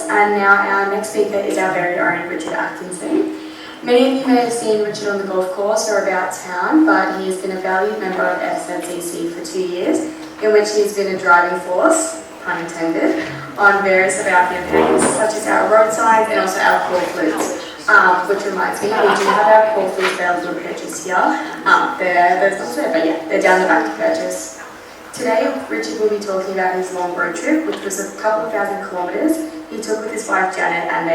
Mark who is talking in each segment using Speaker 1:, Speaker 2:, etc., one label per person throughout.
Speaker 1: and now our next speaker is our very own Richard Atkinson. Many of you may have seen Richard on the golf course or about town, but he has been a valued member of FZCC for 2 years, in which he has been a driving force, pun intended, on various of our campaigns, such as our road signs and also our call flutes. Which reminds me, we do have our call flutes available to purchase here. They're not there, but yeah, they're down the back to purchase. Today, Richard will be talking about his long road trip, which was a couple of thousand kilometres he took with his wife Janet and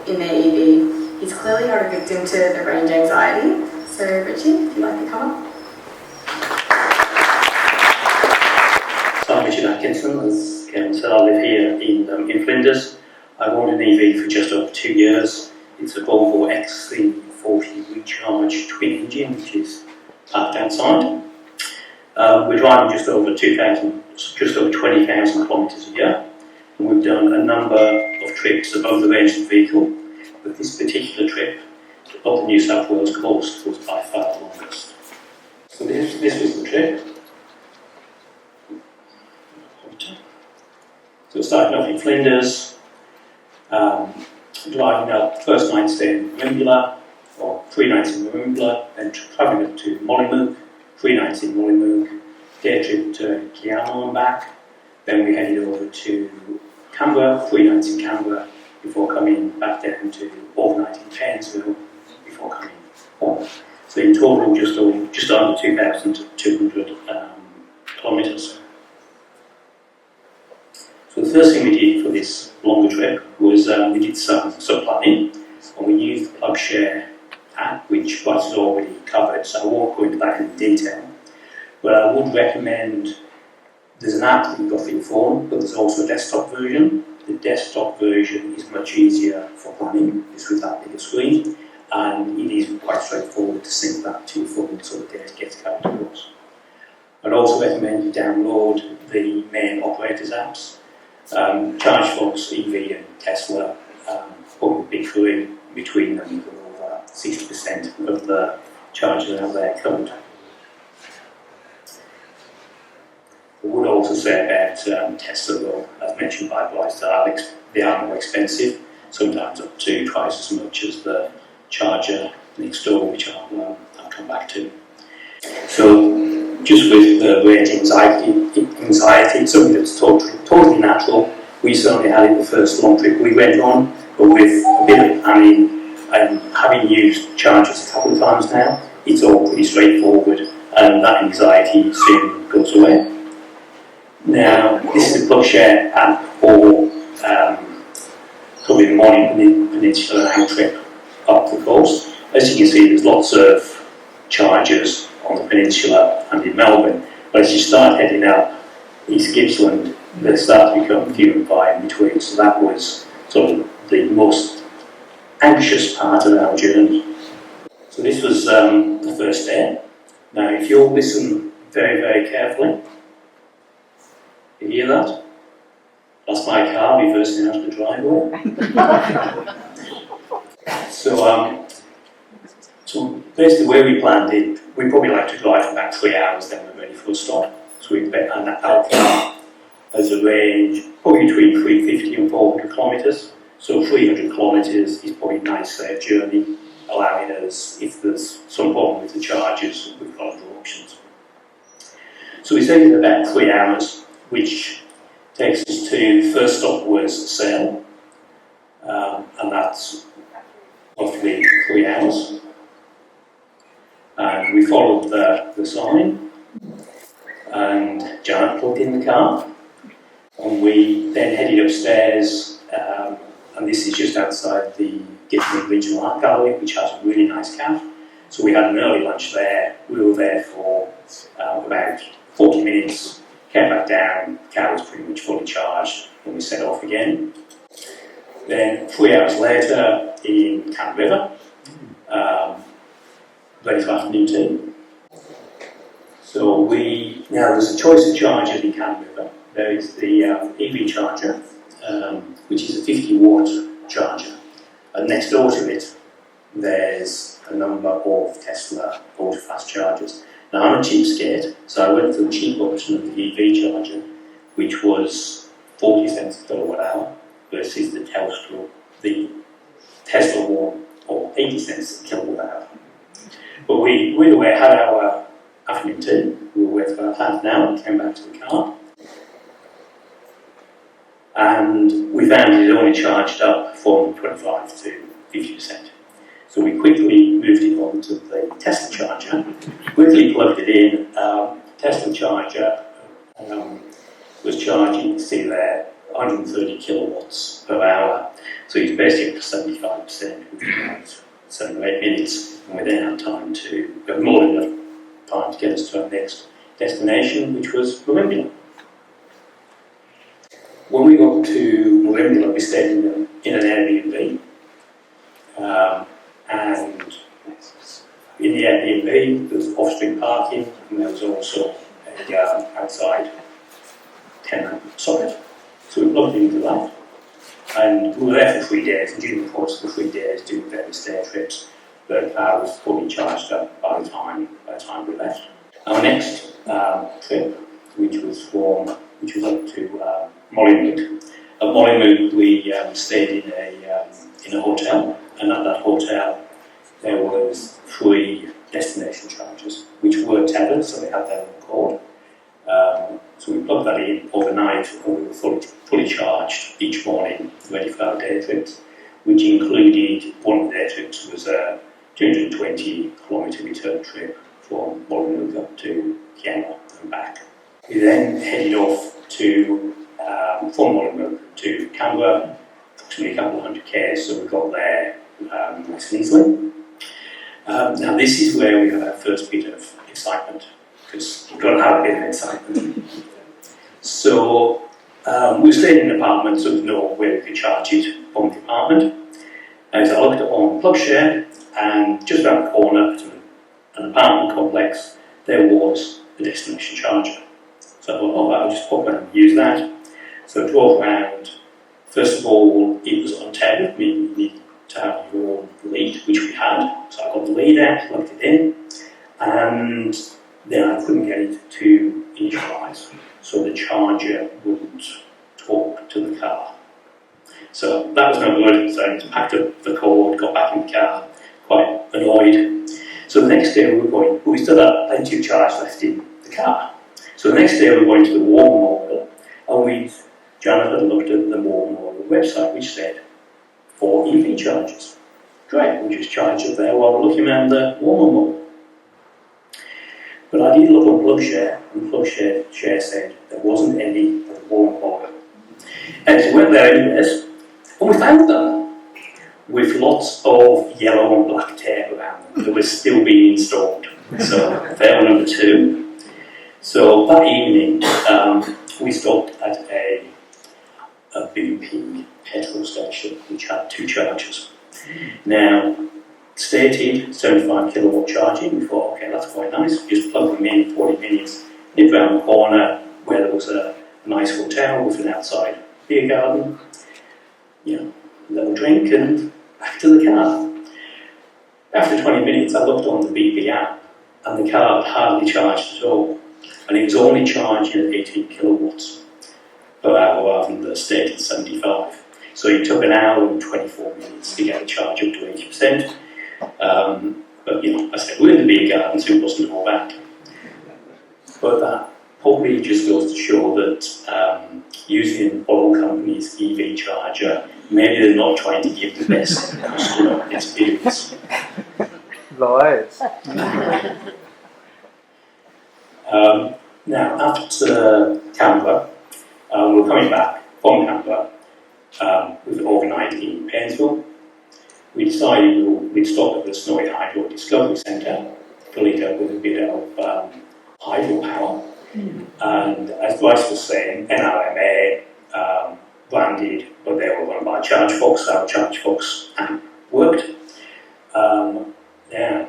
Speaker 1: in their EV. He's clearly not a victim to the range anxiety. So Richard, if you'd like to come up.
Speaker 2: So I'm Richard Atkinson, as Kevin said. I live here in Flinders. I've owned an EV for just over 2 years. It's a Volvo XC40 recharge twin engine, which is parked outside. We're driving just over 20,000 kilometres a year, and we've done a number of trips above the range of the vehicle, but this particular trip up the New South Wales coast was by far the longest. So this was the trip. So starting off in Flinders, driving up, first night staying in Wimbledon, or 3 nights in Wimbledon, then travelling up to Mollymook, 3 nights in Mollymook, day trip to Kiama and back. Then we headed over to Canberra, 3 nights in Canberra, before coming back down to overnight in Townsville, before coming home. So in total, just under 2,200 kilometres. So the first thing we did for this longer trip was we did some planning, and we used the Plug Share app, which price is already covered, so I won't go into that in detail. But I would recommend, there's an app that you've got for your phone, but there's also a desktop version. The desktop version is much easier for planning, it's with that bigger screen, and it is quite straightforward to sync that to your phone so the data gets carried across. I'd also recommend you download the main operators apps. ChargeFox, EV and Tesla, probably big three between them, you've got over 60% of the chargers out there covered. I would also say about Tesla, though, as mentioned by Bryce, they are more expensive, sometimes up to twice as much as the charger next door, which I'll come back to. So, just with the range anxiety, it's something that's totally natural. We certainly had it the first long trip we went on, but with a bit of planning and having used chargers a couple of times now, it's all pretty straightforward, and that anxiety soon goes away. Now, this is a Plug Share app for probably the morning peninsula and trip up the coast. As you can see, there's lots of chargers on the peninsula and in Melbourne, but as you start heading up East Gippsland, they start to become few and far in between. So that was sort of the most anxious part of our journey. So this was the first day. Now, if you'll listen very, very carefully, you hear that? That's my car reversing out of the driveway. So basically, where we planned it, we probably like to drive for about 3 hours, then we're ready for a stop. So we bet on that our car has a range probably between 350 and 400 kilometres. So 300 kilometres is probably a nice safe journey, allowing us, if there's some problem with the chargers, we've got other options. So we stayed in about 3 hours, which takes us to, first stop was Sale, and that's roughly 3 hours. And we followed the sign, and Janet plugged in the car, and we then headed upstairs, and this is just outside the Gippsland Regional Art Gallery, which has a really nice cafe. So we had an early lunch there. We were there for about 40 minutes, came back down, the car was pretty much fully charged, and we set off again. Then 3 hours later in Cannon River, ready for afternoon tea. So now there's a choice of chargers in Cannon River. There is the EV charger, which is a 50 watt charger. And next door to it, there's a number of Tesla ultra fast chargers. Now I'm a cheapskate, so I went for the cheap option of the EV charger, which was 40 cents a kilowatt hour versus the Tesla one, or 80 cents a kilowatt hour. But we had our afternoon tea. We were waiting for about half an hour, came back to the car, and we found it had only charged up from 25 to 50%. So we quickly moved it onto the Tesla charger, quickly plugged it in. Tesla charger was charging, see there, 130 kilowatts per hour. So it's basically 75% within about 7 or 8 minutes. And we then had time to, but more than enough time to get us to our next destination, which was Merimbula. When we got to Merimbula, we stayed in an Airbnb. And in the Airbnb, there was off-street parking, and there was also a outside tenant socket. So we plugged into that. And we were there for 3 days, and during the course of the 3 days, doing various day trips, the car was fully charged up by the time we left. Our next trip, which was up to Mollymoot. At Mollymoot, we stayed in a hotel, and at that hotel there was 3 destination chargers, which were tethered, so they had their own cord. So we plugged that in overnight, and we were fully charged each morning, ready for our day trips, which included, one of the day trips was a 220 kilometre return trip from Mollymoot up to Kiama and back. We then headed off from Mollymoot to Canberra, approximately a couple of 100 k's, so we got there nice and easily. Now this is where we had our first bit of excitement, because you've got to have a bit of excitement. So we stayed in an apartment, so there's no way we could charge it from the apartment. And so I looked on PlugShare, and just around the corner at an apartment complex, there was a destination charger. So I thought, I'll just pop in and use that. So I drove around. First of all, it was untethered, meaning you needed to have your own lead, which we had. So I got the lead out, plugged it in, and then I couldn't get it to initialise. So the charger wouldn't talk to the car. So that was no good. So I packed up the cord, got back in the car, quite annoyed. So the next day we still had plenty of charge left in the car. So the next day we were going to the War Memorial, and Janet had looked at the War Memorial website, which said 4 EV chargers. Great, we'll just charge up there while we're looking around the War Memorial. But I did look on PlugShare, and PlugShare said there wasn't any at the War Memorial. And so we went there anyways, and we found them with lots of yellow and black tape around them that was still being installed. So they were number 2. So that evening, we stopped at a BP petrol station which had 2 chargers. Now, stated 75 kilowatt charging. We thought, okay, that's quite nice. Just plug them in, 40 minutes, nip round the corner where there was a nice hotel with an outside beer garden. Little drink and back to the car. After 20 minutes, I looked on the BP app, and the car had hardly charged at all. And it was only charging at 18 kilowatts per hour rather than the stated 75. So it took an hour and 24 minutes to get the charge up to 80%. But I said, we're in the beer garden, so it wasn't all that. But that probably just goes to show that using oil companies' EV charger, maybe they're not trying to give the best customer experience.
Speaker 3: Lies.
Speaker 2: Now, after Canberra, we were coming back from Canberra with overnight in Painesville. We decided we'd stop at the Snowy Hydro Discovery Centre, fill it up with a bit of hydropower. And as Bryce was saying, NRMA branded, but they were run by ChargeFox, so our ChargeFox app worked. Now,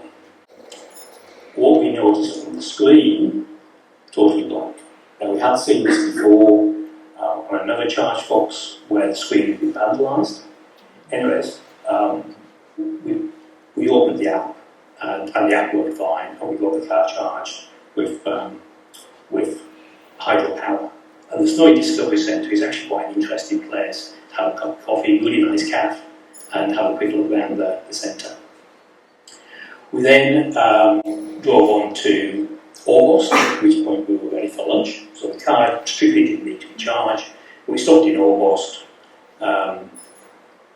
Speaker 2: what we noticed on the screen, totally blank. Now, we had seen this before on another ChargeFox where the screen had been vandalised. Anyways, we opened the app and the app worked fine, and we got the car charged with hydropower. And the Snowy Discovery Centre is actually quite an interesting place. It have a cup of coffee, really nice cafe, and have a quick look around the centre. We then drove on to August, at which point we were ready for lunch. So the car strictly didn't need to be charged. We stopped in August.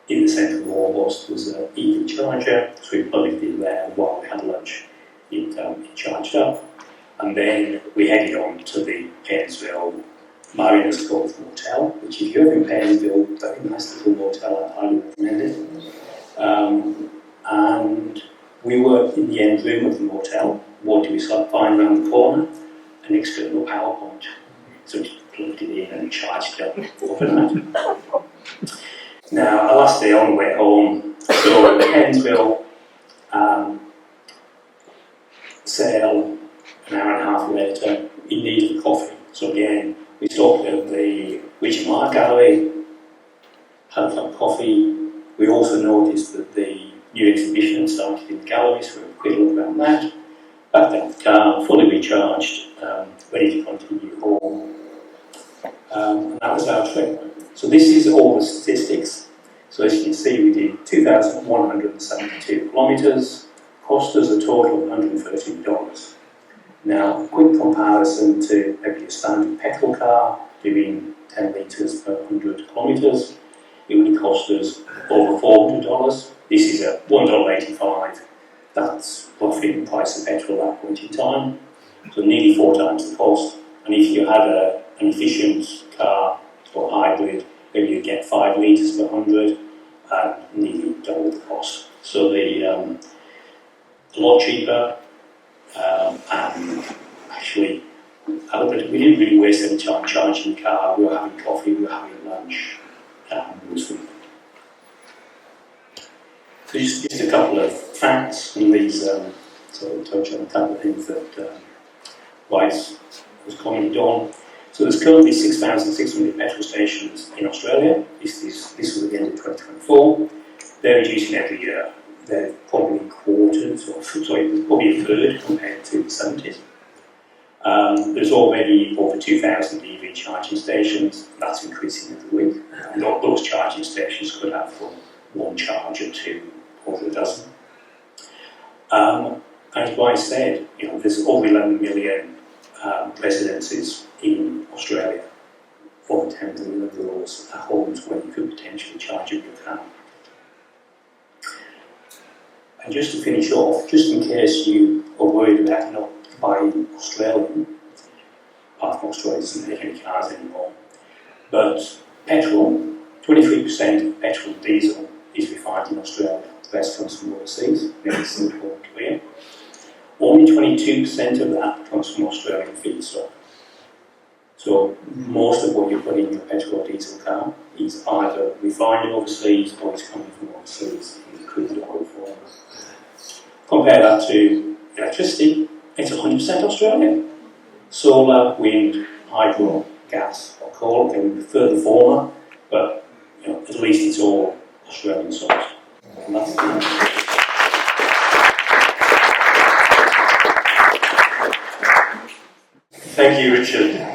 Speaker 2: In the centre of August was an EV charger, so we plugged it in there while we had lunch. It charged up. And then we headed on to the Painesville Mariners Cove Motel, which if you're ever in Painesville, very nice little motel, I highly recommend it. And we were in the end room of the motel. What did we find around the corner? An external power point. So we plugged it in and it charged up overnight. Now, our last day on the way home, so Painesville, sail an hour and a half later, in need of coffee. So again, we stopped at the Richard Mark Gallery, had a cup of coffee. We also noticed that the new exhibition started in the gallery, so we had a quick look around that. Back down the car, fully recharged, ready to continue home. And that was our trip. So this is all the statistics. So as you can see, we did 2,172 kilometres, cost us a total of $113. Now, a quick comparison to maybe a standard petrol car doing 10 litres per 100 kilometres, it would cost us over $400. This is at $1.85. That's roughly the price of petrol at that point in time. So nearly 4 times the cost. And if you had an efficient car or hybrid, maybe you'd get 5 litres per 100 and nearly double the cost. So a lot cheaper, and actually, we didn't really waste any time charging the car. We were having coffee, we were having lunch, it was food. So just a couple of facts on these, so I'll touch on a couple of things that Rice was commented on. So there's currently 6,600 petrol stations in Australia. This was at the end of 2024. They're reducing every year. They're probably probably a third compared to the 70s. There's already over 2,000 EV charging stations. That's increasing every week. And those charging stations could have from 1 charger to over a dozen. As Bryce said, there's over 11 million residences in Australia. Over 10 million of those are homes where you could potentially charge your car. And just to finish off, just in case you are worried about not buying Australian, apart from Australia doesn't make any cars anymore, but petrol, 23% of petrol and diesel is refined in Australia. The rest comes from overseas, maybe Singapore and Korea. Only 22% of that comes from Australian feedstock. So most of what you put in your petrol or diesel car is either refined overseas or it's coming from overseas in the crude oil form. Compare that to electricity, it's 100% Australian. Solar, wind, hydro, gas or coal, okay, we prefer the former, but at least it's all Australian sourced. And that's it. Thank you, Richard.